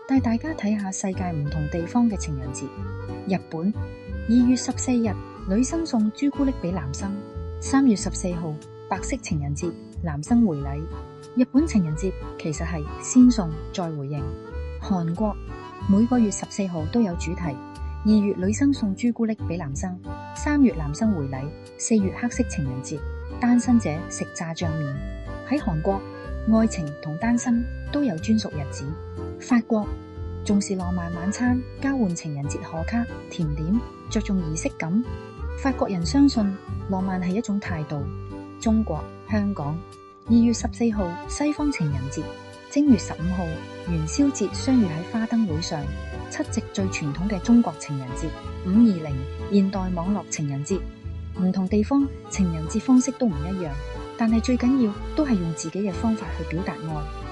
帶大家睇下世界唔同地方嘅情人節。日本2月14日，女生送朱古力俾男生。3月14號，白色情人節，男生回禮。日本情人節其實係先送再回應。韓國每個月14號都有主題。2月女生送朱古力俾男生，3月男生回禮，4月黑色情人節，單身者食炸醬麵。喺韓國，愛情同單身都有專屬日子。法國重視浪漫晚餐，交換情人節賀卡、甜點，着重儀式感。法國人相信浪漫係一種態度。中國香港2月14號西方情人節，正月15號元宵節相遇喺花燈會上。7夕最傳統嘅中國情人節，520現代網絡情人節。唔同地方情人節方式都唔一樣，但係最緊要都係用自己嘅方法去表達愛。